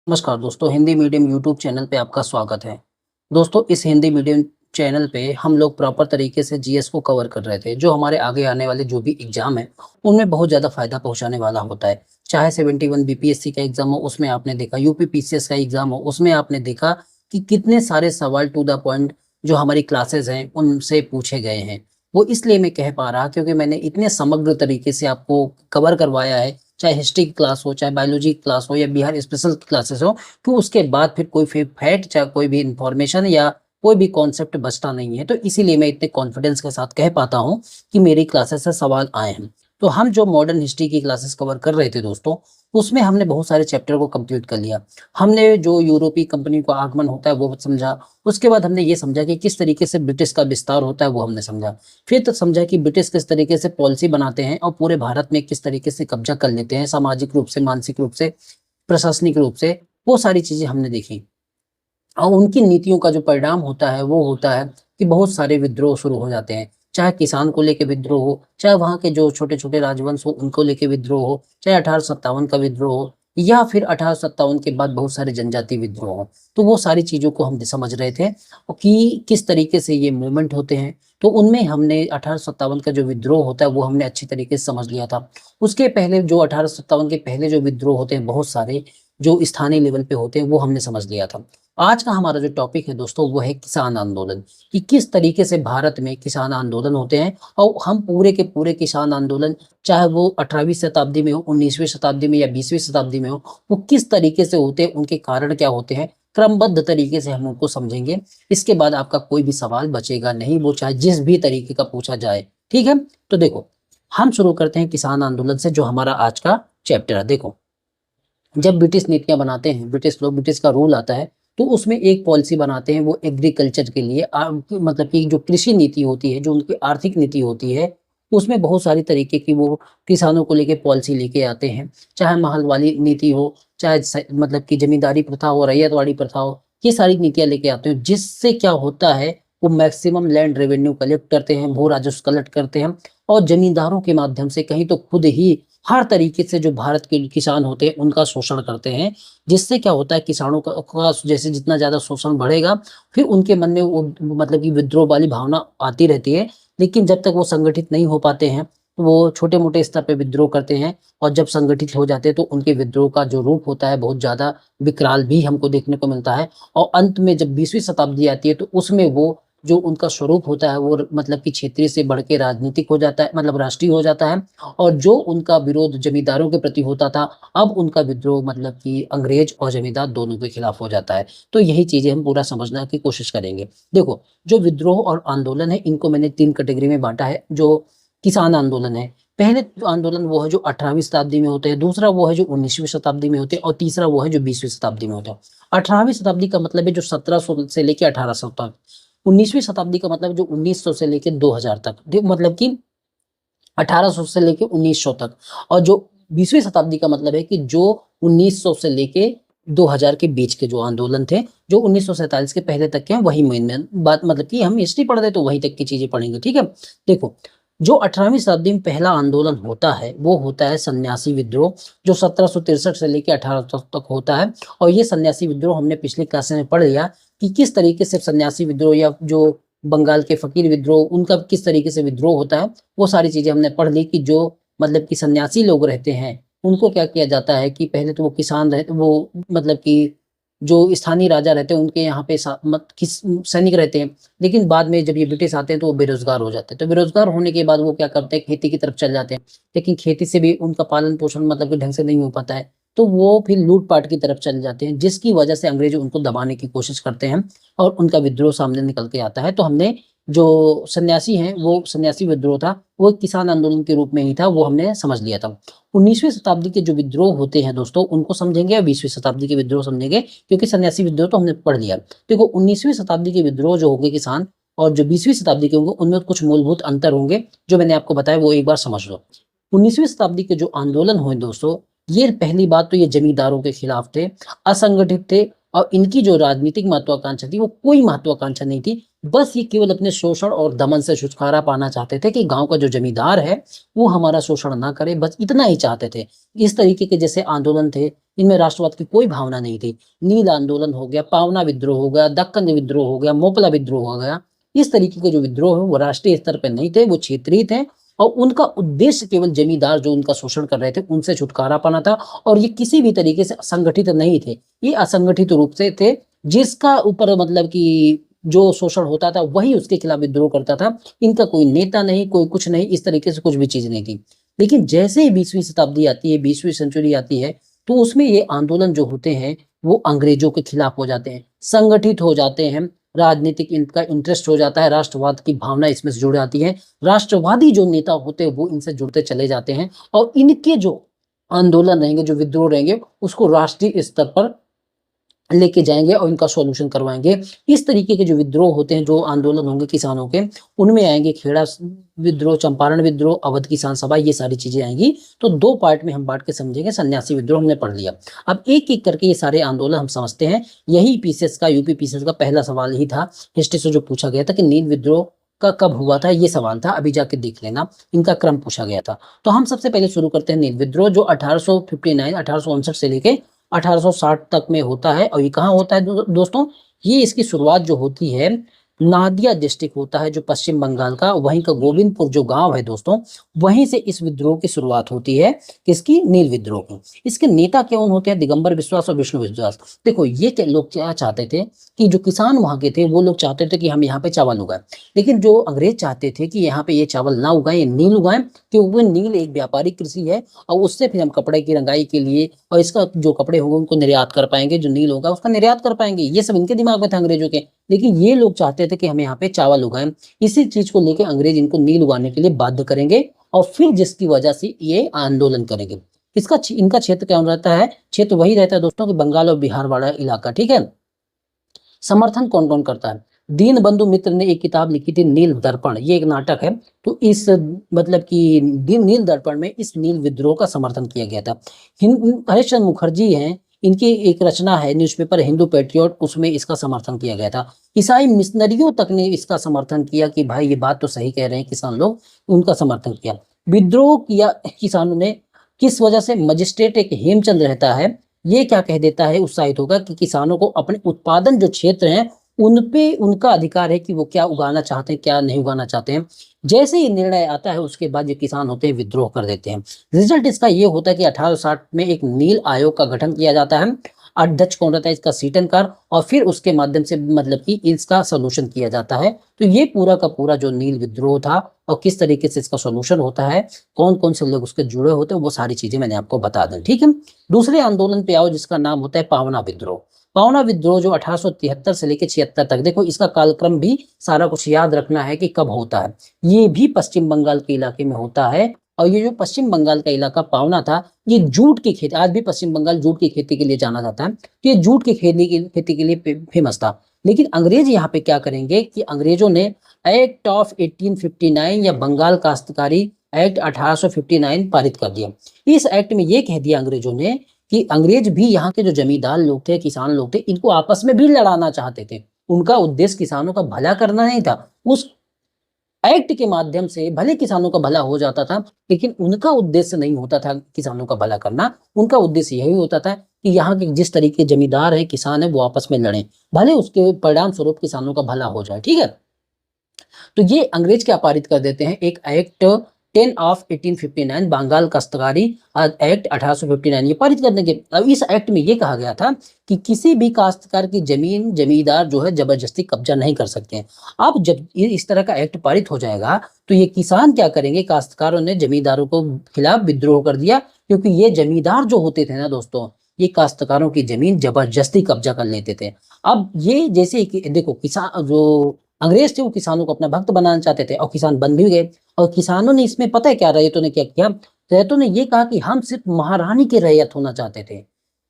नमस्कार दोस्तों, Hindi medium YouTube channel पे आपका स्वागत है। दोस्तों, इस हिंदी मीडियम चैनल पे हम लोग प्रॉपर तरीके से जीएस को कवर कर रहे थे, जो हमारे आगे आने वाले जो भी एग्ज़ाम है, उनमें बहुत ज़्यादा फ़ायदा पहुँचाने वाला होता है। चाहे 71 बीपीएससी का एग्ज़ाम हो, उसमें आपने देखा, यूपी पीसीएस का एग्ज़ाम हो, उसमें आपने देखा कि कितने सारे सवाल टू द पॉइंट जो हमारी क्लासेज़ हैं, उनसे पूछे गए हैं। वो इसलिए मैं कह पा रहा क्योंकि मैंने इतने समग्र तरीके से आपको कवर करवाया है, चाहे हिस्ट्री की क्लास हो, चाहे बायोलॉजी की क्लास हो या बिहार स्पेशल की क्लासेस हो, तो उसके बाद फिर कोई फैक्ट चाहे कोई भी इन्फॉर्मेशन या कोई भी कॉन्सेप्ट बचता नहीं है। तो इसीलिए मैं इतने कॉन्फिडेंस के साथ कह पाता हूँ कि मेरी क्लासेस से सवाल आए हैं। तो हम जो मॉडर्न हिस्ट्री की क्लासेस कवर कर रहे थे दोस्तों, उसमें हमने बहुत सारे चैप्टर को कंप्लीट कर लिया। हमने जो यूरोपीय कंपनी का आगमन होता है वो समझा, उसके बाद हमने ये समझा कि किस तरीके से ब्रिटिश का विस्तार होता है वो हमने समझा। फिर तो समझा कि ब्रिटिश किस तरीके से पॉलिसी बनाते हैं और पूरे भारत में किस तरीके से कब्जा कर लेते हैं, सामाजिक रूप से, मानसिक रूप से, प्रशासनिक रूप से, वो सारी चीज़ें हमने देखी। और उनकी नीतियों का जो परिणाम होता है, वो होता है कि बहुत सारे विद्रोह शुरू हो जाते हैं। चाहे किसान को लेके विद्रोह हो, चाहे वहाँ के जो छोटे-छोटे राजवंश हो, उनको लेके विद्रोह हो, चाहे 1857 का विद्रोह हो या फिर 1857 के बाद बहुत सारे जनजातीय विद्रोह हों। तो वो सारी चीज़ों को हम समझ रहे थे कि किस तरीके से ये मूवमेंट होते हैं। तो उनमें हमने 1857 का जो विद्रोह होता है, वो हमने अच्छी तरीके से समझ लिया था। उसके पहले जो 1857 के पहले जो विद्रोह होते हैं, बहुत सारे जो स्थानीय लेवल पे होते हैं, वो हमने समझ लिया था। आज का हमारा जो टॉपिक है दोस्तों, वो है किसान आंदोलन, कि किस तरीके से भारत में किसान आंदोलन होते हैं और हम पूरे के पूरे किसान आंदोलन, चाहे वो 18वीं शताब्दी में हो, 19वीं शताब्दी में या 20वीं शताब्दी में हो, वो किस तरीके से होते हैं, उनके कारण क्या होते हैं, क्रमबद्ध तरीके से हम उनको समझेंगे। इसके बाद आपका कोई भी सवाल बचेगा नहीं, वो चाहे जिस भी तरीके का पूछा जाए। ठीक है? तो देखो, हम शुरू करते हैं किसान आंदोलन से, जो हमारा आज का चैप्टर है। देखो, जब ब्रिटिश नीतियाँ बनाते हैं, ब्रिटिश लोग, ब्रिटिश का रूल आता है, तो उसमें एक पॉलिसी बनाते हैं, वो एग्रीकल्चर के लिए मतलब कि जो कृषि नीति होती है, जो उनकी आर्थिक नीति होती है, उसमें बहुत सारी तरीके की वो किसानों को लेके पॉलिसी लेके आते हैं। चाहे महल वाली नीति हो, चाहे मतलब कि ज़मींदारी प्रथा हो, रैयतवाड़ी प्रथा हो, ये सारी नीतियाँ लेके आते हैं, जिससे क्या होता है, वो मैक्सिमम लैंड रेवेन्यू कलेक्ट करते हैं, भू राजस्व कलेक्ट करते हैं और ज़मींदारों के माध्यम से कहीं तो खुद ही हर तरीके से जो भारत के किसान होते हैं, उनका शोषण करते हैं। जिससे क्या होता है, किसानों का जैसे जितना ज़्यादा शोषण बढ़ेगा, फिर उनके मन में वो मतलब कि विद्रोह वाली भावना आती रहती है। लेकिन जब तक वो संगठित नहीं हो पाते हैं, तो वो छोटे-मोटे स्तर पे विद्रोह करते हैं और जब संगठित हो जाते हैं, तो उनके विद्रोह का जो रूप होता है, बहुत ज़्यादा विकराल भी हमको देखने को मिलता है। और अंत में जब 20वीं शताब्दी आती है, तो उसमें वो जो उनका स्वरूप होता है, वो मतलब कि क्षेत्रीय से बढ़ के राजनीतिक हो जाता है, मतलब राष्ट्रीय हो जाता है। और जो उनका विरोध जमींदारों के प्रति होता था, अब उनका विद्रोह मतलब कि अंग्रेज और जमींदार दोनों के खिलाफ हो जाता है। तो यही चीज़ें हम पूरा समझने की कोशिश करेंगे। देखो, जो विद्रोह और आंदोलन है, इनको मैंने 3 कैटेगरी में बाँटा है। जो किसान आंदोलन है, पहले आंदोलन वो है जो 18वीं शताब्दी में होते हैं, दूसरा वो है जो 19वीं शताब्दी में होते हैं और तीसरा वो है जो 20वीं शताब्दी में होता है। 18वीं शताब्दी का मतलब है जो 1700 से लेके 1800 तक। 19वीं शताब्दी का मतलब जो 1900 से लेके 2000 तक, मतलब कि 1800 से लेके 1900 तक। और जो 20वीं शताब्दी का मतलब है कि जो 1900 से लेके 2000 के बीच के जो आंदोलन थे, जो 1947 के पहले तक के हैं, वही मेन बात, मतलब कि हम हिस्ट्री पढ़ रहे हैं तो वहीं तक की चीज़ें पढ़ेंगे, ठीक है? देखो, जो 18वीं शताब्दी में पहला आंदोलन होता है, वो होता है सन्यासी विद्रोह, जो 1763 से लेके 1800 तक होता है। और ये सन्यासी विद्रोह हमने पिछली क्लास में पढ़ लिया कि किस तरीके से सन्यासी विद्रोह या जो बंगाल के फ़कीर विद्रोह, उनका किस तरीके से विद्रोह होता है। वो सारी चीज़ें हमने पढ़ ली कि जो मतलब कि सन्यासी लोग रहते हैं, उनको क्या किया जाता है कि पहले तो वो किसान वो मतलब कि जो स्थानीय राजा रहते हैं, उनके यहाँ पे सैनिक रहते हैं। लेकिन बाद में जब ये ब्रिटिश आते हैं, तो वो बेरोज़गार हो जाते हैं। तो बेरोज़गार होने के बाद वो क्या करते हैं, खेती की तरफ चल जाते हैं। लेकिन खेती से भी उनका पालन-पोषण मतलब कि ढंग से नहीं हो पाता है, तो वो फिर लूट-पाट की तरफ चले जाते हैं, जिसकी वजह से अंग्रेज़ उनको दबाने की कोशिश करते हैं और उनका विद्रोह सामने निकल के आता है। तो हमने जो सन्यासी हैं, वो सन्यासी विद्रोह था, वो किसान आंदोलन के रूप में ही था, वो हमने समझ लिया था। 19वीं शताब्दी के जो विद्रोह होते हैं दोस्तों, उनको समझेंगे या 20वीं शताब्दी के विद्रोह समझेंगे? क्योंकि सन्यासी विद्रोह तो हमने पढ़ लिया। देखो, 19वीं शताब्दी के विद्रोह जो होंगे किसान, और जो 20वीं शताब्दी के होंगे, उनमें कुछ मूलभूत अंतर होंगे, जो मैंने आपको बताया वो एक बार समझ लो। 19वीं शताब्दी के जो आंदोलन हुए दोस्तों, ये पहली बात तो ये जमींदारों के खिलाफ थे, असंगठित थे और इनकी जो राजनीतिक महत्वाकांक्षा थी वो कोई महत्वाकांक्षा नहीं थी, बस ये केवल अपने शोषण और दमन से छुटकारा पाना चाहते थे कि गांव का जो जमींदार है वो हमारा शोषण ना करे, बस इतना ही चाहते थे। इस तरीके के जैसे आंदोलन थे, इनमें राष्ट्रवाद की कोई भावना नहीं थी। नील आंदोलन हो गया, पावना विद्रोह हो गया, दक्कन विद्रोह हो गया, मोपला विद्रोह हो गया, इस तरीके के जो विद्रोह है वो राष्ट्रीय स्तर पर नहीं थे, वो क्षेत्रीय थे। और उनका उद्देश्य केवल जमींदार जो उनका शोषण कर रहे थे उनसे छुटकारा पाना था। और ये किसी भी तरीके से संगठित नहीं थे, ये असंगठित रूप से थे, जिसका ऊपर मतलब कि जो शोषण होता था वही उसके खिलाफ विद्रोह करता था। इनका कोई नेता नहीं, कोई कुछ नहीं, इस तरीके से कुछ भी चीज नहीं थी। लेकिन जैसे ही 20वीं शताब्दी आती है, 20वीं सेंचुरी आती है, तो उसमें ये आंदोलन जो होते हैं वो अंग्रेजों के खिलाफ हो जाते हैं, संगठित हो जाते हैं, राजनीतिक इनका इंटरेस्ट हो जाता है, राष्ट्रवाद की भावना इसमें से जुड़ जाती है, राष्ट्रवादी जो नेता होते हैं वो इनसे जुड़ते चले जाते हैं, और इनके जो आंदोलन रहेंगे, जो विद्रोह रहेंगे, उसको राष्ट्रीय स्तर पर लेके जाएंगे और इनका सॉल्यूशन करवाएंगे। इस तरीके के जो विद्रोह होते हैं, जो आंदोलन होंगे किसानों के, उनमें आएंगे खेड़ा विद्रोह, चंपारण विद्रोह, अवध किसान सभा, ये सारी चीजें आएंगी। तो दो पार्ट में हम बांट के समझेंगे। सन्यासी विद्रोह हमने पढ़ लिया, अब एक एक करके ये सारे आंदोलन हम समझते हैं। यही पीसीएस का, यूपी पीसीएस का पहला सवाल ही था हिस्ट्री से जो पूछा गया था कि नील विद्रोह का कब हुआ था, ये सवाल था, अभी जाके देख लेना, इनका क्रम पूछा गया था। तो हम सबसे पहले शुरू करते हैं नील विद्रोह, जो 1859 से लेके 1860 तक में होता है। और ये कहाँ होता है दोस्तों, ये इसकी शुरुआत जो होती है नादिया डिस्ट्रिक्ट होता है जो पश्चिम बंगाल का, वहीं का गोविंदपुर जो गांव है दोस्तों, वहीं से इस विद्रोह की शुरुआत होती है। किसकी? नील विद्रोह की। इसके नेता कौन होते हैं? दिगंबर विश्वास और विष्णु विश्वास। देखो ये क्या लोग क्या चाहते थे कि जो किसान वहां के थे वो लोग चाहते थे कि हम यहाँ पे चावल उगाए, लेकिन जो अंग्रेज चाहते थे कि यहाँ पे ये चावल ना उगाए, नील उगाए, क्योंकि नील एक व्यापारिक कृषि है और उससे फिर हम कपड़े की रंगाई के लिए और इसका जो कपड़े होंगे उनको निर्यात कर पाएंगे, जो नील होगा उसका निर्यात कर पाएंगे। ये सब इनके दिमाग में था अंग्रेजों के। लेकिन ये लोग चाहते थे कि हम यहाँ पे चावल उगाएं, इसी चीज को लेकर अंग्रेज इनको नील उगाने के लिए बाध्य करेंगे और फिर जिसकी वजह से ये आंदोलन करेंगे। इनका क्षेत्र क्या रहता है? क्षेत्र वही रहता है दोस्तों कि बंगाल और बिहार वाला इलाका, ठीक है। समर्थन कौन कौन करता है? दीन बंधु मित्र ने एक किताब लिखी थी नील दर्पण, ये एक नाटक है। तो इस मतलब कि नील दर्पण में इस नील विद्रोह का समर्थन किया गया था। हरिश्चंद्र मुखर्जी हैं, इनकी एक रचना है न्यूज़पेपर हिंदू पैट्रियट, उसमें इसका समर्थन किया गया था। ईसाई मिशनरियों तक ने इसका समर्थन किया कि भाई ये बात तो सही कह रहे हैं किसान लोग, उनका समर्थन किया। विद्रोह किया किसानों ने, किस वजह से? मजिस्ट्रेट एक हेमचंद रहता है, ये क्या कह देता है, उत्साहित होगा कि किसानों को अपने उत्पादन जो क्षेत्र हैं उन पे उनका अधिकार है कि वो क्या उगाना चाहते हैं, क्या नहीं उगाना चाहते हैं। जैसे ही निर्णय आता है उसके बाद जो किसान होते हैं विद्रोह कर देते हैं। रिजल्ट इसका ये होता है कि 1860 में एक नील आयोग का गठन किया जाता है। अध्यक्ष कौन रहता है इसका? सीटनकर, और फिर उसके माध्यम से मतलब कि इसका सोल्यूशन किया जाता है। तो ये पूरा का पूरा जो नील विद्रोह था और किस तरीके से इसका सोल्यूशन होता है, कौन कौन से लोग उसके जुड़े होते हैं, वो सारी चीजें मैंने आपको बता दी, ठीक है। दूसरे आंदोलन पे आओ जिसका नाम होता है पावना विद्रोह। पावना विद्रोह जो 1873 से लेकर 76 तक, देखो इसका कालक्रम भी सारा कुछ याद रखना है कि कब होता है। ये भी पश्चिम बंगाल के इलाके में होता है। और ये जो पश्चिम बंगाल का इलाका पावना था, ये जूट की खेती, आज भी पश्चिम बंगाल जूट की खेती के लिए जाना जाता है, तो ये जूट की खेती के लिए फेमस था। लेकिन अंग्रेज यहाँ पे क्या करेंगे कि अंग्रेजों ने एक्ट ऑफ 1859 या बंगाल काश्तकारी एक्ट 1859 पारित कर दिया। इस एक्ट में ये कह दिया अंग्रेजों ने कि अंग्रेज भी यहाँ के जो जमींदार लोग थे, किसान लोग थे, इनको आपस में भी लड़ाना चाहते थे। उनका उद्देश्य किसानों का भला करना नहीं था। उस एक्ट के माध्यम से भले किसानों का भला हो जाता था, लेकिन उनका उद्देश्य नहीं होता था किसानों का भला करना। उनका उद्देश्य यही होता था कि यहाँ के जिस तरीके जमींदार है, किसान है, वो आपस में लड़ें, भले उसके परिणाम स्वरूप किसानों का भला हो जाए, ठीक है। तो ये अंग्रेज क्या पारित कर देते हैं, एक एक्ट 10 ऑफ 1859, बंगाल काश्तकारी एक्ट 1859, ये पारित करने के। अब इस एक्ट में ये कहा गया था कि किसी भी काश्तकार की जमीन जमींदार जो है जबरदस्ती कब्जा नहीं कर सकते हैं। अब जब इस तरह का एक्ट पारित हो जाएगा तो ये किसान क्या करेंगे, काश्तकारों ने जमींदारों को खिलाफ विद्रोह कर दिया, क्योंकि ये जमींदार जो होते थे ना दोस्तों, ये काश्तकारों की जमीन जबरदस्ती कब्जा कर लेते थे। अब ये जैसे कि देखो किसान जो अंग्रेज थे वो किसानों को अपना भक्त बनाना चाहते थे और किसान बन भी गए। और किसानों ने इसमें पता है क्या, रैयतों ने क्या किया, रैयतों ने ये कहा कि हम सिर्फ महारानी के रैयत होना चाहते थे,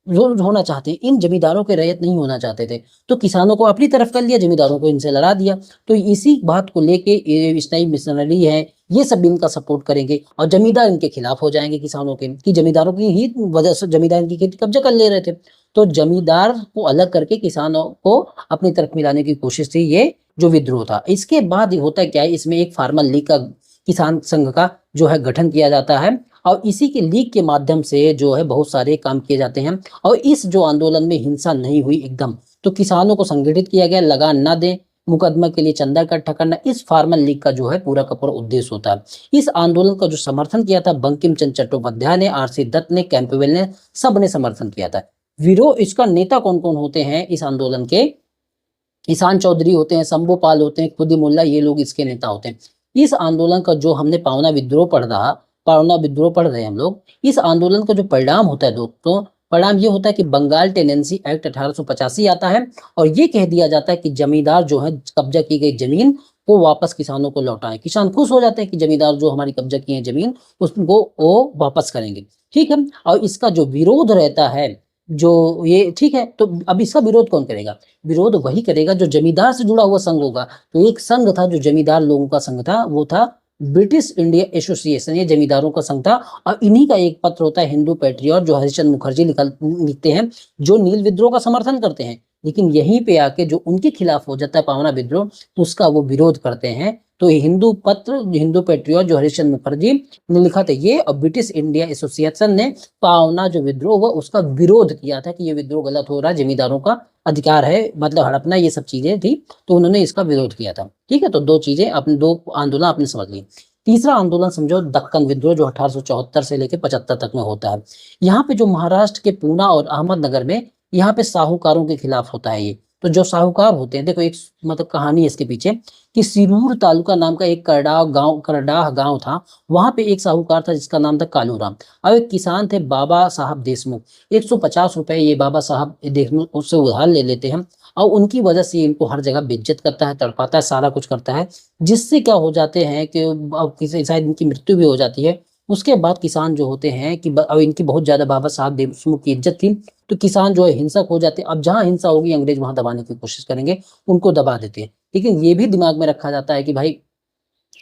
होना चाहते हैं, इन जमींदारों के रैयत नहीं होना चाहते थे। तो किसानों को अपनी तरफ कर लिया, जमींदारों को इनसे लड़ा दिया। तो इसी बात को लेके ये ईसाई मिशनरी है, ये सब इनका सपोर्ट करेंगे और जमींदार इनके खिलाफ हो जाएंगे किसानों के, कि जमींदारों की ही वजह से जमींदार इनकी खेती कब्जा कर ले रहे थे। तो जमींदार को अलग करके किसानों को अपनी तरफ मिलाने की कोशिश थी, ये जो विद्रोह था। इसके बाद होता क्या है, इसमें एक फार्मर लीग का, किसान संघ का जो है गठन किया जाता है और इसी के लीग के माध्यम से जो है बहुत सारे काम किए जाते हैं। और इस जो आंदोलन में हिंसा नहीं हुई एकदम, तो किसानों को संगठित किया गया, लगान ना दें, मुकदमा के लिए चंदा इकट्ठा करना, इस फार्मर लीग का जो है पूरा का पूरा उद्देश्य होता है। इस आंदोलन का जो समर्थन किया था बंकिम चंद्र चट्टोपाध्याय ने, आर.सी. दत्त ने, कैंपबेल ने, सब ने समर्थन किया था। विरोध, इसका नेता कौन कौन होते हैं इस आंदोलन के, ईशान चौधरी होते हैं, शंभू पाल होते हैं, खुदी मुल्ला, ये लोग इसके नेता होते हैं। इस आंदोलन का जो हमने पावना विद्रोह पढ़ रहे हैं हम लोग, इस आंदोलन का जो परिणाम होता है दोस्तों, परिणाम ये होता है कि बंगाल टेनेंसी एक्ट 1885 आता है और ये कह दिया जाता है कि जमींदार जो है कब्जा की गई जमीन को वापस किसानों को लौटाएं। किसान खुश हो जाते हैं कि जमींदार जो हमारी कब्जा की है जमीन, उसको वो वापस करेंगे। ठीक है, और इसका जो विरोध रहता है, जो ये ठीक है, तो अब इसका विरोध कौन करेगा? विरोध वही करेगा जो जमींदार से जुड़ा हुआ संघ होगा। तो एक संघ था जो जमींदार लोगों का संघ था, वो था ब्रिटिश इंडिया एसोसिएशन, ये जमींदारों का संघ था। और इन्हीं का एक पत्र होता है हिंदू पैट्रियट, जो हरिश्चंद्र मुखर्जी लिखते हैं, जो नील विद्रोह का समर्थन करते हैं। लेकिन यहीं पे आके जो उनके खिलाफ हो जाता है पावना विद्रोह, उसका वो विरोध करते हैं। तो ये हिंदू पत्र, हिंदू पैट्रियट जो हरिश्चंद्र मुखर्जी ने लिखा था ये, और ब्रिटिश इंडिया एसोसिएशन ने पावना जो विद्रोह हुआ उसका विरोध किया था कि ये विद्रोह गलत हो रहा है, जमींदारों का अधिकार है, मतलब हड़पना, ये सब चीजें थी। तो उन्होंने इसका विरोध किया था। ठीक है, तो दो चीजें अपने, दो आंदोलन आपने समझ ली। तीसरा आंदोलन समझो दक्कन विद्रोह, जो 1874 से लेकर 75 तक में होता है। यहाँ पे जो महाराष्ट्र के पूना और अहमदनगर में, यहाँ पे साहूकारों के खिलाफ होता है ये। तो जो साहूकार होते हैं, देखो एक मतलब कहानी है इसके पीछे, कि सिरूर तालुका नाम का एक करडाह गांव था। वहां पे एक साहूकार था जिसका नाम था कालूराम। अब एक किसान थे बाबा साहब देशमुख, 150 रुपए ये बाबा साहब देशमुख उससे उधार ले लेते हैं और उनकी वजह से इनको हर जगह बेइज्जत करता है, तड़पाता है, सारा कुछ करता है। जिससे क्या हो जाते हैं कि अब किसी शायद इनकी मृत्यु भी हो जाती है। उसके बाद किसान जो होते हैं कि अब इनकी बहुत ज्यादा बाबा साहब देशमुख की इज्जत थी, तो किसान जो है हिंसक हो जाते हैं। अब जहां हिंसा होगी अंग्रेज वहां दबाने की कोशिश करेंगे, उनको दबा देते हैं। लेकिन ये भी दिमाग में रखा जाता है कि भाई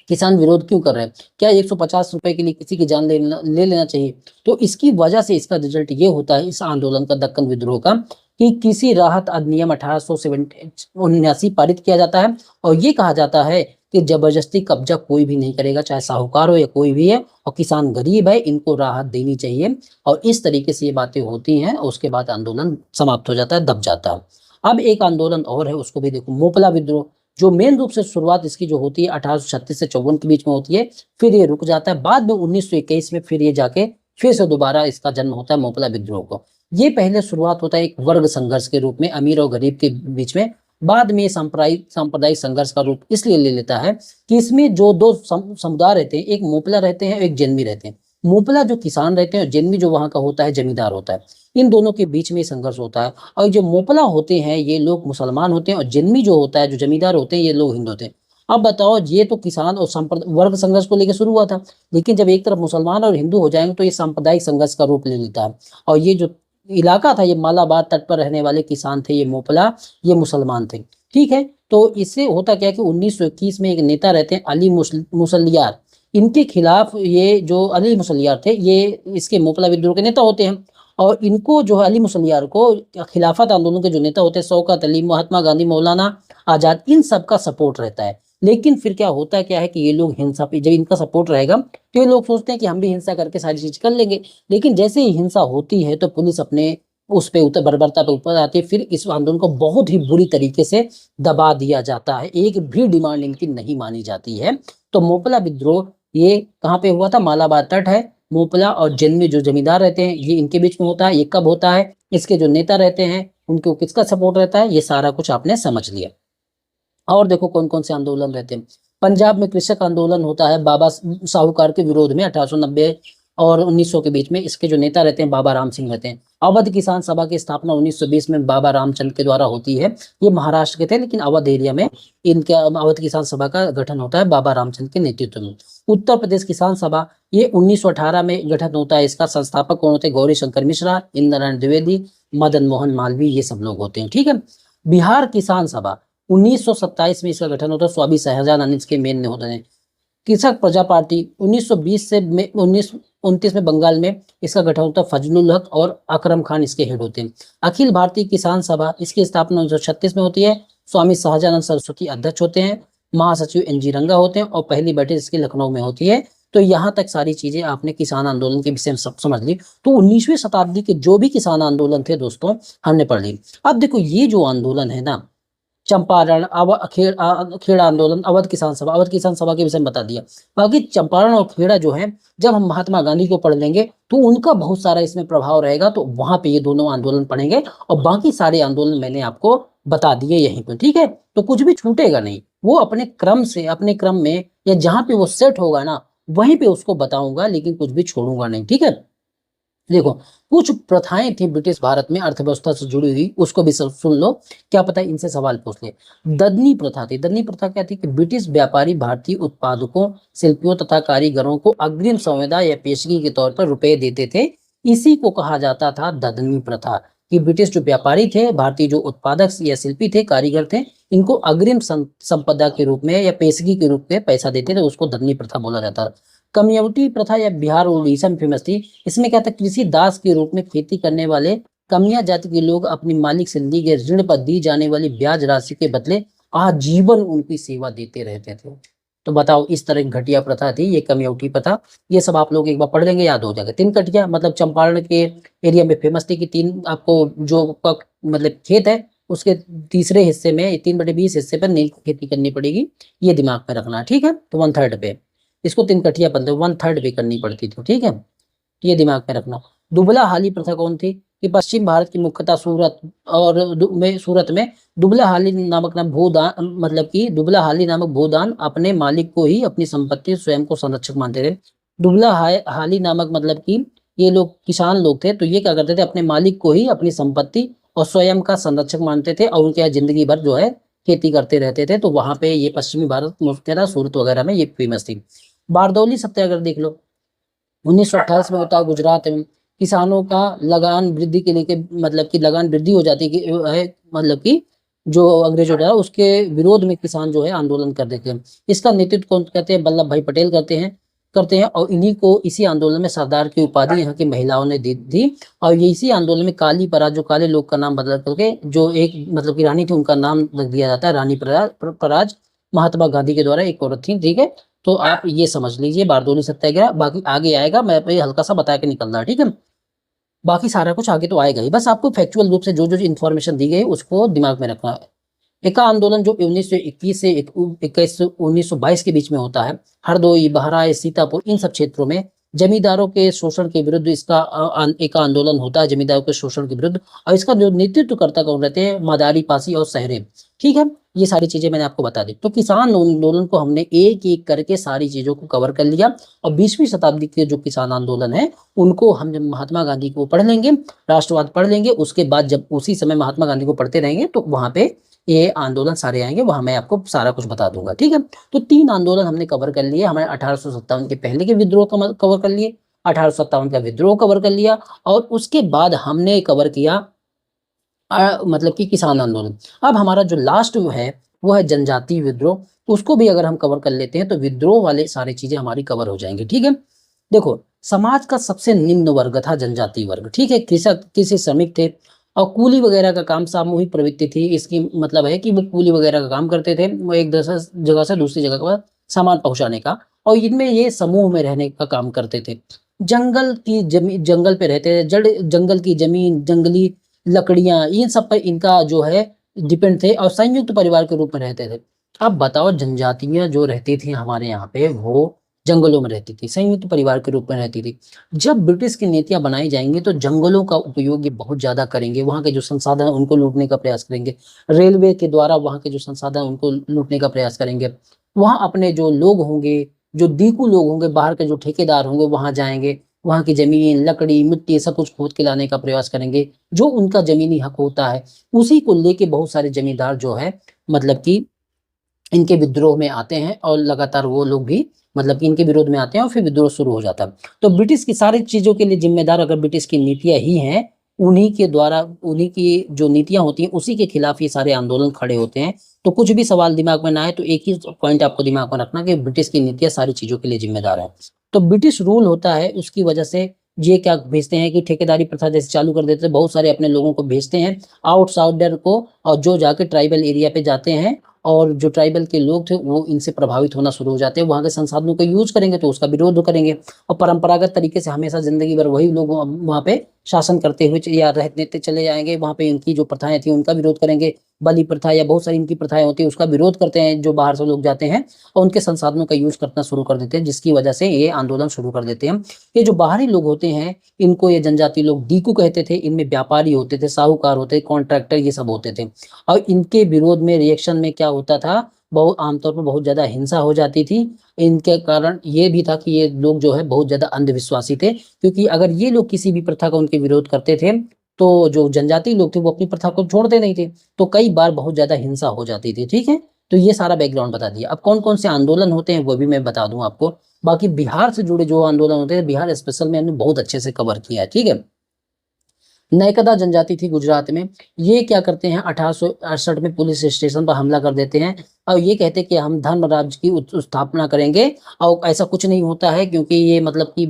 किसान विरोध क्यों कर रहे हैं, क्या 150 रुपए के लिए किसी की जान ले लेना चाहिए? तो इसकी वजह से इसका रिजल्ट ये होता है इस आंदोलन का, दक्कन विद्रोह का, कि किसी राहत अधिनियम 1879 पारित किया जाता है और ये कहा जाता है कि जबरदस्ती कब्जा कोई भी नहीं करेगा, चाहे साहूकार हो या कोई भी है, और किसान गरीब है, इनको राहत देनी चाहिए। और इस तरीके से ये बातें होती हैं और उसके बाद आंदोलन समाप्त हो जाता है, दब जाता है। अब एक आंदोलन और है, उसको भी देखो, मोपला विद्रोह, जो मेन रूप से शुरुआत इसकी जो होती है 1836 से 54 के बीच में होती है, फिर ये रुक जाता है। बाद में 1921 में फिर ये जाके फिर से दोबारा इसका जन्म होता है मोपला विद्रोह को। ये पहले शुरुआत होता है एक वर्ग संघर्ष के रूप में, अमीर और गरीब के बीच में। बाद में सांप्रदायिक संघर्ष का रूप इसलिए ले लेता है कि इसमें जो दो समुदाय रहते हैं, एक मोपला रहते हैं, एक जैनवी रहते हैं। मोपला जो किसान रहते हैं और जैनवी जो वहां का होता है जमींदार होता है, इन दोनों के बीच में संघर्ष होता है। और जो मोपला होते हैं ये लोग मुसलमान होते हैं और जैनवी जो होता है, जो जमींदार होते हैं, ये लोग हिंदू होते हैं। अब बताओ, ये तो किसान और वर्ग संघर्ष को लेकर शुरू हुआ था, लेकिन जब एक तरफ मुसलमान और हिंदू हो जाएंगे तो ये सांप्रदायिक संघर्ष का रूप ले लेता है। और ये जो इलाका था, ये मालाबार तट पर रहने वाले किसान थे, ये मोपला, ये मुसलमान थे। ठीक है, तो इससे होता क्या कि 1921 में एक नेता रहते हैं अली मुसलियार, इनके खिलाफ, ये जो अली मुसलियार थे ये इसके मोपला विद्रोह के नेता होते हैं। और इनको जो है अली मुसलियार को खिलाफत आंदोलन के जो नेता होते हैं, शौकत अली, महात्मा गांधी, मौलाना आजाद, इन सब का सपोर्ट रहता है। लेकिन फिर क्या होता है, क्या है कि ये लोग हिंसा पे, जब इनका सपोर्ट रहेगा तो ये लोग सोचते हैं कि हम भी हिंसा करके सारी चीज कर लेंगे। लेकिन जैसे ही हिंसा होती है तो पुलिस अपने उस पे ऊपर बर्बरता पे ऊपर आती है, फिर इस आंदोलन को बहुत ही बुरी तरीके से दबा दिया जाता है, एक भी डिमांड इनकी नहीं मानी जाती है। तो मोपला विद्रोह ये कहाँ पे हुआ था? मालाबार तट है। मोपला और जैनवी जो जमींदार रहते हैं ये इनके बीच में होता है। ये कब होता है? इसके जो नेता रहते हैं उनको किसका सपोर्ट रहता है, ये सारा कुछ आपने समझ लिया। और देखो कौन कौन से आंदोलन रहते हैं। पंजाब में कृषक आंदोलन होता है बाबा साहूकार के विरोध में 1890 और 1900 के बीच में इसके जो नेता रहते हैं बाबा राम सिंह रहते हैं। अवध किसान सभा की स्थापना 1920 में बाबा रामचंद्र के द्वारा होती है। ये महाराष्ट्र के थे, लेकिन अवध एरिया में इनका अवध किसान सभा का गठन होता है बाबा रामचंद्र के नेतृत्व में। उत्तर प्रदेश किसान सभा ये 1918 में गठन होता है। इसका संस्थापक कौन होते हैं? गौरी शंकर मिश्रा, इंद्र नारायण द्विवेदी, मदन मोहन मालवीय, ये सब लोग होते हैं। ठीक है। बिहार किसान सभा 1927 में इसका गठन होता है। स्वामी शाहजहां इसके मेन होते हैं। कृषक प्रजा पार्टी 1920 से 1929 में बंगाल में इसका गठन होता है। फजलुल हक और अकरम खान इसके हेड होते हैं। अखिल भारतीय किसान सभा इसकी स्थापना 1936 में होती है। स्वामी शाहजानंद सरस्वती अध्यक्ष होते हैं। महासचिव NG रंगा होते हैं और पहली बैठक इसकी लखनऊ में होती है। तो यहाँ तक सारी चीजें आपने किसान आंदोलन के विषय में सब समझ ली। तो 19वीं शताब्दी के जो भी किसान आंदोलन थे दोस्तों, हमने पढ़ ली। अब देखो ये जो आंदोलन है ना, चंपारण, खेड़ा आंदोलन, अवध किसान सभा के विषय में बता दिया। बाकी चंपारण और खेड़ा जो है, जब हम महात्मा गांधी को पढ़ लेंगे तो उनका बहुत सारा इसमें प्रभाव रहेगा, तो वहां पे ये दोनों आंदोलन पढ़ेंगे और बाकी सारे आंदोलन मैंने आपको बता दिए यहीं पे। ठीक है, तो कुछ भी छूटेगा नहीं, वो अपने क्रम में या जहां पे वो सेट होगा ना वहीं पे उसको बताऊंगा, लेकिन कुछ भी छोड़ूंगा नहीं। ठीक है, देखो कुछ प्रथाएं थी ब्रिटिश भारत में अर्थव्यवस्था से जुड़ी हुई, उसको भी सब सुन लो, क्या पता है इनसे सवाल पूछ ले। ददनी प्रथा थी। ददनी प्रथा क्या थी कि ब्रिटिश व्यापारी भारतीय उत्पादकों, शिल्पियों तथा कारीगरों को अग्रिम संविदा या पेशगी के तौर पर रुपए देते थे। इसी को कहा जाता था ददनी प्रथा, कि ब्रिटिश जो व्यापारी थे, भारतीय जो उत्पादक या शिल्पी थे, कारीगर थे, इनको अग्रिम संपदा के रूप में या पेशगी के रूप में पैसा देते थे, उसको ददनी प्रथा बोला जाता था। कम्युनिटी प्रथा या बिहार और उड़ीसा में फेमस थी। इसमें क्या था, कृषि दास के रूप में खेती करने वाले कमिया जाति के लोग अपनी मालिक से ली गए ऋण पर दी जाने वाली ब्याज राशि के बदले आजीवन उनकी सेवा देते रहते थे। तो बताओ, इस तरह की घटिया प्रथा थी ये कम्युनिटी प्रथा। ये सब आप लोग एक बार पढ़ लेंगे, याद हो जाएगा। तीन कटिया मतलब चंपारण के एरिया में फेमस थी कि तीन आपको जो मतलब खेत है उसके तीसरे हिस्से में 3/20 हिस्से पर नील की खेती करनी पड़ेगी, ये दिमाग में रखना। ठीक है, तो 1/3 पे इसको 3 कटिया बनते 1/3 भी करनी पड़ती थी। ठीक है, ये दिमाग में रखना। दुबला हाली प्रथा कौन थी कि पश्चिम भारत की मुख्यतः सूरत में दुबला हाली नामक भूदान, मतलब कि दुबला हाली नामक भूदान अपने मालिक को ही अपनी संपत्ति स्वयं को संरक्षक मानते थे। दुबला हाली नामक मतलब कि ये लोग किसान लोग थे, तो ये क्या करते थे, अपने मालिक को ही अपनी संपत्ति और स्वयं का संरक्षक मानते थे और उनके जिंदगी भर जो है खेती करते रहते थे। तो वहां पे ये पश्चिमी भारत मुख्यतः सूरत वगैरह में ये फेमस थी। बारदौली सत्याग्रह देख लो, 1928 में होता है गुजरात में। किसानों का लगान वृद्धि के लेके, मतलब कि लगान वृद्धि हो जाती है, मतलब कि जो अंग्रेजों द्वारा, उसके विरोध में किसान जो है आंदोलन कर देते हैं। इसका नेतृत्व कौन करते हैं? वल्लभ भाई पटेल करते हैं और इन्हीं को इसी आंदोलन में सरदार की उपाधि यहाँ की महिलाओं ने दी थी। और ये इसी आंदोलन में काली पराग, जो काले लोग का नाम बदल करके जो एक मतलब की रानी थी उनका नाम रख दिया जाता है रानी पराग, महात्मा गांधी के द्वारा एक औरत थी। ठीक है, तो आप ये समझ लीजिए बारदौली सत्याग्रह। बाकी आगे आएगा, मैं पे हल्का सा बता के निकल रहा है। ठीक है, बाकी सारा कुछ आगे तो आएगा ही, बस आपको फैक्चुअल रूप से जो जो इन्फॉर्मेशन दी गई उसको दिमाग में रखना है। एका आंदोलन जो 1921 से 1922 के बीच में होता है, हरदोई, बहराइच, सीतापुर, इन सब क्षेत्रों में जमींदारों के शोषण के विरुद्ध इसका एक आंदोलन होता है, जमींदारों के शोषण के विरुद्ध। और इसका जो नेतृत्व करता कौन रहते हैं? मदारी पासी और सहरे। ठीक है, ये सारी चीजें मैंने आपको बता दी। तो किसान आंदोलन को हमने एक एक करके सारी चीजों को कवर कर लिया। और 20वीं शताब्दी के जो किसान आंदोलन है उनको हम जब महात्मा गांधी को पढ़ लेंगे, राष्ट्रवाद पढ़ लेंगे, उसके बाद जब उसी समय महात्मा गांधी को पढ़ते रहेंगे तो वहां पे ये आंदोलन सारे आएंगे, वहां मैं आपको सारा कुछ बता दूंगा। ठीक है, तो 3 आंदोलन हमने कवर कर लिए। हमारे 1857 के पहले के विद्रोह कवर कर लिए, 1857 का विद्रोह कवर कर लिया, और उसके बाद हमने कवर किया मतलब कि किसान आंदोलन। अब हमारा जो लास्ट है वो है जनजातीय विद्रोह, उसको भी अगर हम कवर कर लेते हैं तो विद्रोह वाले सारी चीजें हमारी कवर हो जाएंगी। ठीक है, देखो समाज का सबसे निम्न वर्ग था जनजातीय वर्ग। ठीक है, कृषक, कृषि श्रमिक थे और कूली वगैरह का काम सामूहिक प्रवृत्ति थी। इसकी मतलब है कि वो कूली वगैरह का काम करते थे, वो एक जगह से दूसरी जगह पर सामान पहुंचाने का, और इनमें ये समूह में रहने का काम करते थे। जंगल पे रहते थे, जंगल की जमीन, जंगली लकड़ियां, इन सब पर इनका जो है डिपेंड थे और संयुक्त परिवार के रूप में रहते थे। अब बताओ, जनजातियां जो रहती थी हमारे यहाँ पे वो जंगलों में रहती थी, संयुक्त परिवार के रूप में रहती थी। जब ब्रिटिश की नीतियां बनाई जाएंगी तो जंगलों का उपयोग ये बहुत ज्यादा करेंगे, वहां के जो संसाधन उनको लूटने का प्रयास करेंगे, रेलवे के द्वारा वहां के जो संसाधन उनको लूटने का प्रयास करेंगे। वहां अपने जो लोग होंगे, जो दीकू लोग होंगे, बाहर के जो ठेकेदार होंगे वहां जाएंगे, वहाँ की जमीन, लकड़ी, मिट्टी सब कुछ खोद के लाने का प्रयास करेंगे। जो उनका जमीनी हक होता है उसी को लेके बहुत सारे जमींदार जो है मतलब कि इनके विद्रोह में आते हैं और लगातार वो लोग भी मतलब कि इनके विरोध में आते हैं और फिर विद्रोह शुरू हो जाता है। तो ब्रिटिश की सारी चीजों के लिए जिम्मेदार अगर ब्रिटिश की नीतियां ही हैं, उन्हीं के द्वारा उन्हीं की जो नीतियां होती हैं उसी के खिलाफ ये सारे आंदोलन खड़े होते हैं। तो कुछ भी सवाल दिमाग में ना आए तो एक ही पॉइंट आपको दिमाग में रखना कि ब्रिटिश की नीतियां सारी चीजों के लिए जिम्मेदार है। तो ब्रिटिश रूल होता है उसकी वजह से ये क्या भेजते हैं कि ठेकेदारी प्रथा जैसे चालू कर देते हैं, बहुत सारे अपने लोगों को भेजते हैं आउटसाइडर को, और जो जाके ट्राइबल एरिया पे जाते हैं और जो ट्राइबल के लोग थे वो इनसे प्रभावित होना शुरू हो जाते हैं, वहाँ के संसाधनों का यूज करेंगे तो उसका विरोध करेंगे। और परंपरागत तरीके से हमेशा जिंदगी भर वही लोग वहाँ पे शासन करते हुए या रहते चले जाएंगे, वहाँ पे इनकी जो प्रथाएं थी उनका विरोध करेंगे। बलि प्रथा या बहुत सारी इनकी प्रथाएं होती है उसका विरोध करते हैं जो बाहर से लोग जाते हैं और उनके संसाधनों का यूज करना शुरू कर देते हैं, जिसकी वजह से ये आंदोलन शुरू कर देते हैं। ये जो बाहरी लोग होते हैं इनको ये जनजाति लोग डीकू कहते थे, इनमें व्यापारी होते थे, साहूकार होते थे, कॉन्ट्रैक्टर ये सब होते थे। और इनके विरोध में रिएक्शन में क्या होता था, बहुत आमतौर पर बहुत ज्यादा हिंसा हो जाती थी। इनके कारण ये भी था कि ये लोग जो है बहुत ज्यादा अंधविश्वासी थे, क्योंकि अगर ये लोग किसी भी प्रथा का उनके विरोध करते थे तो जो जनजाति लोग थे वो अपनी प्रथा को छोड़ते नहीं थे, तो कई बार बहुत ज्यादा हिंसा हो जाती थी। ठीक है, तो ये सारा बैकग्राउंड बता दिया। अब कौन कौन से आंदोलन होते हैं वो भी मैं बता दूं आपको। बाकी बिहार से जुड़े जो आंदोलन होते हैं बिहार स्पेशल में हमने बहुत अच्छे से कवर किया है। ठीक है, नैकदा जनजाति थी गुजरात में, ये क्या करते हैं 1868 में पुलिस स्टेशन पर हमला कर देते हैं और ये कहते हैं कि हम धर्मराज की स्थापना करेंगे। और ऐसा कुछ नहीं होता है क्योंकि ये मतलब कि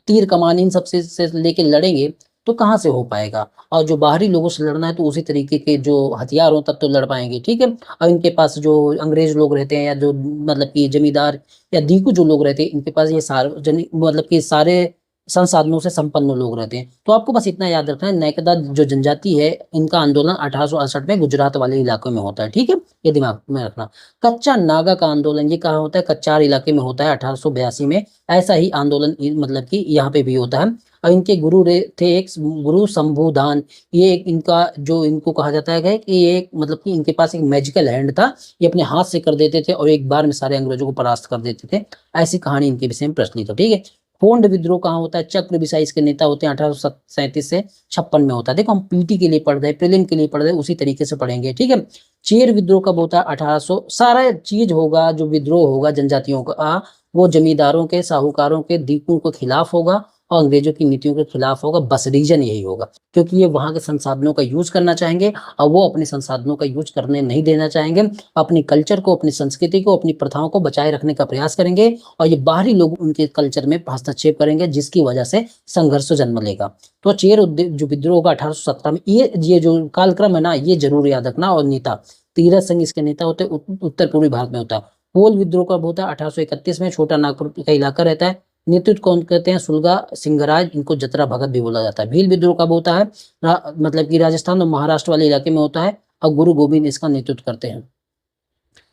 तीर कमान इन सब से लेके लड़ेंगे तो कहाँ से हो पाएगा, और जो बाहरी लोगों से लड़ना है तो उसी तरीके के जो हथियार हो तब तो लड़ पाएंगे। ठीक है, और इनके पास जो अंग्रेज लोग रहते हैं या जो मतलब कि जमींदार या दीकू जो लोग रहते हैं इनके पास ये सार्वजनिक मतलब कि सारे संसाधनों से संपन्न लोग रहते हैं। तो आपको बस इतना याद रखना है, नैकदा जो जनजाति है इनका आंदोलन 1868 में गुजरात वाले इलाकों में होता है। ठीक है, ये दिमाग में रखना। कच्चा नागा का आंदोलन ये कहाँ होता है, कच्चार इलाके में होता है 1882 में। ऐसा ही आंदोलन मतलब कि यहाँ पे भी होता है। और इनके गुरु थे एक गुरु शंभुदान। ये एक इनका जो इनको कहा जाता है कि ये एक मतलब कि इनके पास एक मैजिकल हैंड था, ये अपने हाथ से कर देते थे और एक बार में सारे अंग्रेजों को परास्त कर देते थे। ऐसी कहानी इनके विषय में प्रचलित है। ठीक है, फोंड विद्रोह कहाँ होता है, चक्र बिसाई इसके नेता होते हैं 1837 से 56 में होता है। देखो हम पीटी के लिए पढ़ रहे हैं, प्रीलिम के लिए पढ़ रहे हैं, उसी तरीके से पढ़ेंगे। ठीक है, चेर विद्रोह कब होता है 1800, सारा चीज होगा जो विद्रोह होगा जनजातियों का वो जमींदारों के, साहूकारों के, दीपों के खिलाफ होगा और अंग्रेजों की नीतियों के खिलाफ होगा। बस रीजन यही होगा क्योंकि ये वहां के संसाधनों का यूज करना चाहेंगे और वो अपने संसाधनों का यूज करने नहीं देना चाहेंगे। अपनी कल्चर को, अपनी संस्कृति को, अपनी प्रथाओं को बचाए रखने का प्रयास करेंगे और ये बाहरी लोग उनके कल्चर में हस्तक्षेप करेंगे जिसकी वजह से संघर्ष जन्म लेगा। तो चेर जो विद्रोह होगा 1817 में, ये जो कालक्रम है ना ये जरूर याद रखना। और नेता तीरथ सिंह इसके नेता होते हैं, उत्तर पूर्वी भारत में होता है। कोल विद्रोह कब होता है 1831 में, छोटा नागपुर का इलाका रहता है। नेतृत्व कौन कहते हैं, सुलगा सिंगराज, इनको जतरा भगत भी बोला जाता है। भील विद्रोह कब होता है, मतलब कि राजस्थान और महाराष्ट्र वाले इलाके में होता है और गुरु गोविंद इसका नेतृत्व करते हैं।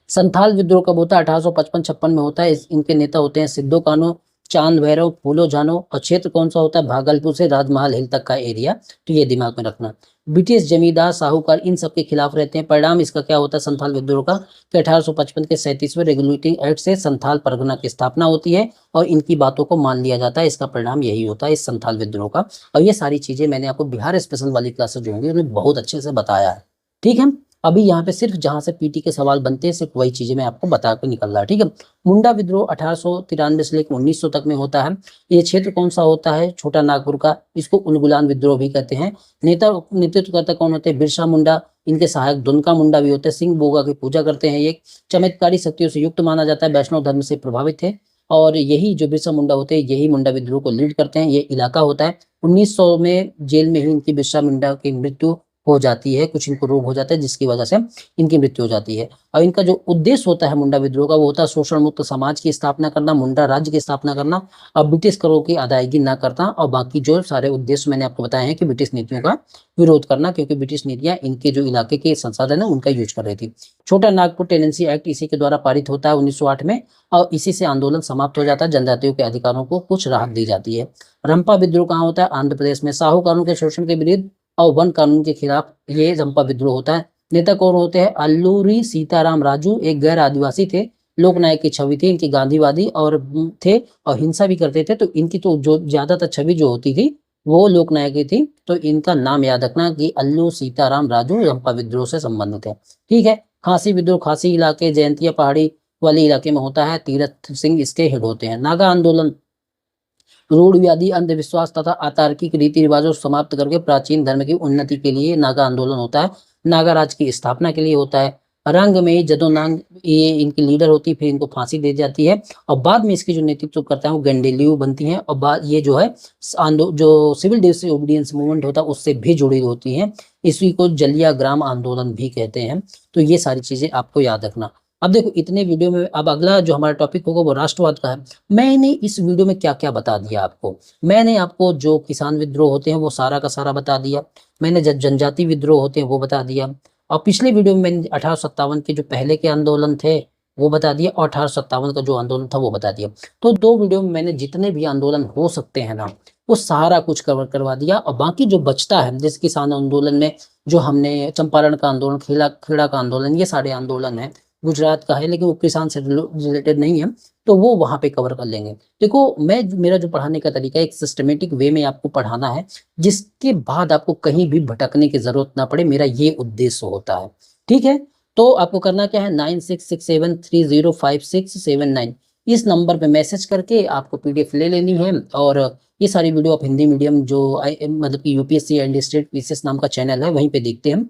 संथाल विद्रोह कब होता है 1855-56 में होता है। इनके नेता होते हैं सिद्धो कानो, चांद भैरव, फूलो जानो। और क्षेत्र कौन सा होता है, भागलपुर से राजमहल हिल तक का एरिया। तो ये दिमाग में रखना। ब्रिटिश जमींदार, साहूकार इन सब के खिलाफ रहते हैं। परिणाम इसका क्या होता है संथाल विद्रोह का, तो 1855 के 37वें रेगुलेटिंग एक्ट से संथाल परगना की स्थापना होती है और इनकी बातों को मान लिया जाता है। इसका परिणाम यही होता है इस संथाल विद्रोह का। और ये सारी चीजें मैंने आपको बिहार स्पेशल वाली क्लासेस जो होंगी उन्हें बहुत अच्छे से बताया है। ठीक है, अभी यहाँ पे सिर्फ जहां से पीटी के सवाल बनते हैं सिर्फ वही चीजें मैं आपको बता के निकल रहा है। ठीक है, मुंडा विद्रोह 1893 से लेकर 1900 तक में होता है। ये क्षेत्र कौन सा होता है, छोटा नागपुर का। इसको उलगुलान विद्रोह भी कहते हैं। नेतृत्व करता कौन होते हैं, बिरसा मुंडा। इनके सहायक दुनका मुंडा भी होते हैं। सिंह बोगा की पूजा करते हैं। ये चमत्कारी शक्तियों से युक्त माना जाता है, वैष्णव धर्म से प्रभावित थे। और यही जो बिरसा मुंडा होते हैं यही मुंडा विद्रोह को लीड करते हैं। ये इलाका होता है 1900 में जेल में ही इनकी बिरसा मुंडा की मृत्यु हो जाती है। कुछ इनको रोग हो जाता है जिसकी वजह से इनकी मृत्यु हो जाती है। और इनका जो उद्देश्य होता है मुंडा विद्रोह का वो होता है शोषण मुक्त समाज की स्थापना करना, मुंडा राज्य की स्थापना करना और ब्रिटिश करों की अदायगी न करना। और बाकी जो सारे उद्देश्य मैंने आपको बताए हैं कि ब्रिटिश नीतियों का विरोध करना, क्योंकि ब्रिटिश नीतियां इनके जो इलाके के संसाधन है उनका यूज कर रही थी। छोटा नागपुर टेनेंसी एक्ट इसी के द्वारा पारित होता है 1908 में और इसी से आंदोलन समाप्त हो जाता है। जनजातियों के अधिकारों को कुछ राहत दी जाती है। रंपा विद्रोह कहाँ होता है, आंध्र प्रदेश में। साहूकारों के शोषण के विरुद्ध और वन कानून के खिलाफ ये रंपा विद्रोह होता है। नेता कौन होते हैं, अल्लूरी सीताराम राजू, एक गैर आदिवासी थे लोकनायक की छवि थी, इनकी गांधीवादी और थे और हिंसा भी करते थे, तो इनकी तो जो ज़्यादातर छवि जो होती थी, वो लोकनायक की थी। तो इनका नाम याद रखना कि अल्लू सीताराम राजू रंपा विद्रोह से संबंधित है। ठीक है? खासी विद्रोह खासी इलाके, जयंतिया पहाड़ी वाले इलाके में होता है, तीरथ सिंह इसके हेड होते हैं। नागा आंदोलन रूढ़ व्याधि, अंधविश्वास तथा अतार्किक रीति रिवाजों को समाप्त करके प्राचीन धर्म की उन्नति के लिए नागा आंदोलन होता है। नागा राज की स्थापना के लिए होता है। रंग में जदोनांग ये इनकी लीडर होती है, फिर इनको फांसी दे जाती है और बाद में इसकी जो नेतृत्व करता है वो गेंडेलियू बनती है और बाद ये जो है जो सिविल डिसोबीडियंस मूवमेंट होता है उससे भी जुड़ी होती है। इसी को जलिया ग्राम आंदोलन भी कहते हैं। तो ये सारी चीजें आपको याद रखना। अब देखो इतने वीडियो में अब अगला जो हमारा टॉपिक होगा वो राष्ट्रवाद का है। मैंने इस वीडियो में क्या क्या बता दिया आपको। मैंने आपको जो किसान विद्रोह होते हैं वो सारा का सारा बता दिया। मैंने जनजाति विद्रोह होते हैं वो बता दिया। और पिछले वीडियो में मैंने 1857 के जो पहले के आंदोलन थे वो बता दिया और 1857 का जो आंदोलन था वो बता दिया। तो 2 वीडियो में मैंने जितने भी आंदोलन हो सकते हैं ना वो सारा कुछ कवर करवा दिया। और बाकी जो बचता है जैसे किसान आंदोलन में जो हमने चंपारण का आंदोलन, खेड़ा का आंदोलन, ये सारे आंदोलन है। गुजरात का है लेकिन वो किसान से रिलेटेड नहीं है, तो वो वहां पे कवर कर लेंगे। देखो मेरा जो पढ़ाने का तरीका है एक सिस्टमेटिक वे में आपको पढ़ाना है, जिसके बाद आपको कहीं भी भटकने की जरूरत ना पड़े। मेरा ये उद्देश्य होता है। ठीक है? तो आपको करना क्या है, 9667305679 इस नंबर पे मैसेज करके आपको पीडीएफ ले लेनी है। और ये सारी वीडियो आप हिंदी मीडियम जो मतलब कि यूपीएससी एंड स्टेट पीसीएस नाम का चैनल है वहीं पे देखते हैं।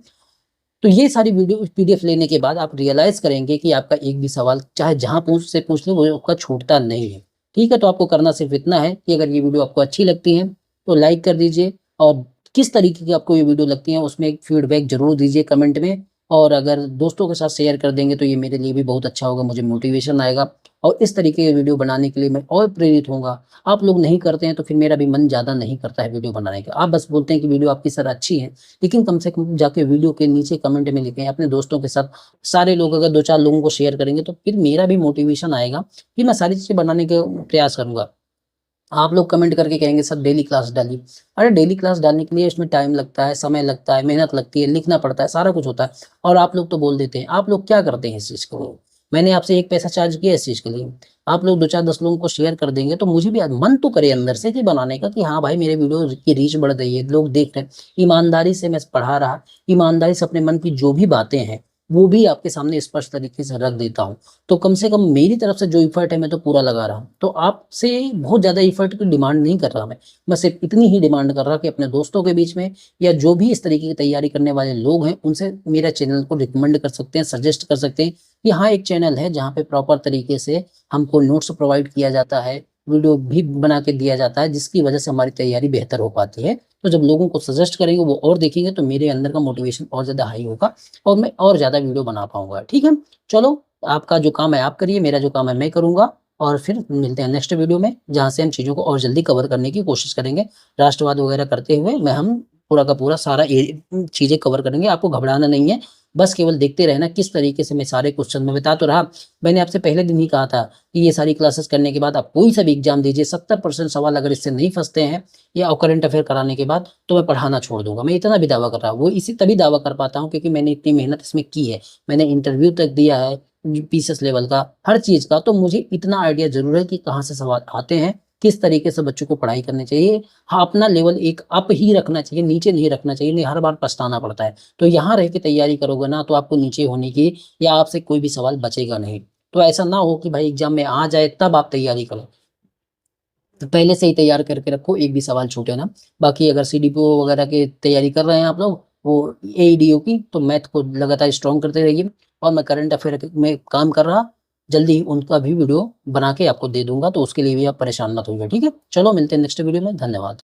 तो ये सारी वीडियो पीडीएफ लेने के बाद आप रियलाइज करेंगे कि आपका एक भी सवाल चाहे जहां पूछ लो वो आपका छूटता नहीं है। ठीक है? तो आपको करना सिर्फ इतना है कि अगर ये वीडियो आपको अच्छी लगती है तो लाइक कर दीजिए और किस तरीके की आपको ये वीडियो लगती है उसमें एक फीडबैक जरूर दीजिए कमेंट में। और अगर दोस्तों के साथ शेयर कर देंगे तो ये मेरे लिए भी बहुत अच्छा होगा, मुझे मोटिवेशन आएगा और इस तरीके की वीडियो बनाने के लिए मैं और प्रेरित होऊंगा। आप लोग नहीं करते हैं तो फिर मेरा भी मन ज़्यादा नहीं करता है वीडियो बनाने का। आप बस बोलते हैं कि वीडियो आपकी सर अच्छी है, लेकिन कम से कम जाके वीडियो के नीचे कमेंट में लिखें अपने दोस्तों के साथ। सारे लोग अगर 2-4 लोगों को शेयर करेंगे तो फिर मेरा भी मोटिवेशन आएगा कि मैं सारी चीज़ें बनाने का प्रयास करूंगा। आप लोग कमेंट करके कहेंगे सर डेली क्लास डालिए। अरे डेली क्लास डालने के लिए इसमें टाइम लगता है, समय लगता है, मेहनत लगती है, लिखना पड़ता है, सारा कुछ होता है। और आप लोग तो बोल देते हैं। आप लोग क्या करते हैं इस चीज़ के लिए? मैंने आपसे 1 पैसा चार्ज किया इस चीज़ के लिए। आप लोग 2-4-10 लोगों को शेयर कर देंगे तो मुझे भी मन तो करे अंदर से कि बनाने का कि हाँ भाई मेरे वीडियो की रीच बढ़ रही है, लोग देख रहे हैं। ईमानदारी से मैं पढ़ा रहा, ईमानदारी से अपने मन की जो भी बातें हैं वो भी आपके सामने स्पष्ट तरीके से रख देता हूँ। तो कम से कम मेरी तरफ से जो इफर्ट है मैं तो पूरा लगा रहा हूँ। तो आपसे बहुत ज़्यादा इफर्ट की डिमांड नहीं कर रहा मैं सिर्फ इतनी ही डिमांड कर रहा कि अपने दोस्तों के बीच में या जो भी इस तरीके की तैयारी करने वाले लोग हैं उनसे मेरा चैनल को रिकमेंड कर सकते हैं, सजेस्ट कर सकते हैं कि हाँ एक चैनल है जहाँ पे प्रॉपर तरीके से हमको नोट्स प्रोवाइड किया जाता है, वीडियो भी बना के दिया जाता है, जिसकी वजह से हमारी तैयारी बेहतर हो पाती है। तो जब लोगों को सजेस्ट करेंगे वो और देखेंगे तो मेरे अंदर का मोटिवेशन और ज़्यादा हाई होगा और मैं और ज़्यादा वीडियो बना पाऊंगा। ठीक है? चलो, आपका जो काम है आप करिए, मेरा जो काम है मैं करूंगा और फिर मिलते हैं नेक्स्ट वीडियो में जहाँ से हम चीज़ों को और जल्दी कवर करने की कोशिश करेंगे। राष्ट्रवाद वगैरह करते हुए हम पूरा का पूरा सारा चीज़ें कवर करेंगे। आपको घबराना नहीं है, बस केवल देखते रहना किस तरीके से मैं सारे क्वेश्चन में बता तो रहा। मैंने आपसे पहले दिन ही कहा था कि ये सारी क्लासेस करने के बाद आप कोई सा भी एग्जाम दीजिए, 70% सवाल अगर इससे नहीं फंसते हैं या करंट अफेयर कराने के बाद तो मैं पढ़ाना छोड़ दूंगा। मैं इतना भी दावा कर रहा हूँ, वो इसी तभी दावा कर पाता हूँ क्योंकि मैंने इतनी मेहनत इसमें की है। मैंने इंटरव्यू तक दिया है पीसीएस लेवल का, हर चीज़ का। तो मुझे इतना आइडिया जरूर है कि कहाँ से सवाल आते हैं, किस तरीके से बच्चों को पढ़ाई करनी चाहिए। हाँ, अपना लेवल एक अप ही रखना चाहिए, नीचे नहीं रखना चाहिए, नहीं हर बार पछताना पड़ता है। तो यहाँ रह के तैयारी करोगे ना तो आपको नीचे होने की या आपसे कोई भी सवाल बचेगा नहीं। तो ऐसा ना हो कि भाई एग्जाम में आ जाए तब आप तैयारी करो, तो पहले से ही तैयार करके रखो, एक भी सवाल छूटे ना। बाकी अगर सीडीपीओ वगैरह की तैयारी कर रहे हैं आप लोग, वो एईडीओ की, तो मैथ को लगातार स्ट्रॉन्ग करते रहिए। और मैं करंट अफेयर में काम कर रहा, जल्दी ही उनका भी वीडियो बना के आपको दे दूंगा, तो उसके लिए भी आप परेशान मत होइए। ठीक है? चलो मिलते हैं नेक्स्ट वीडियो में। धन्यवाद।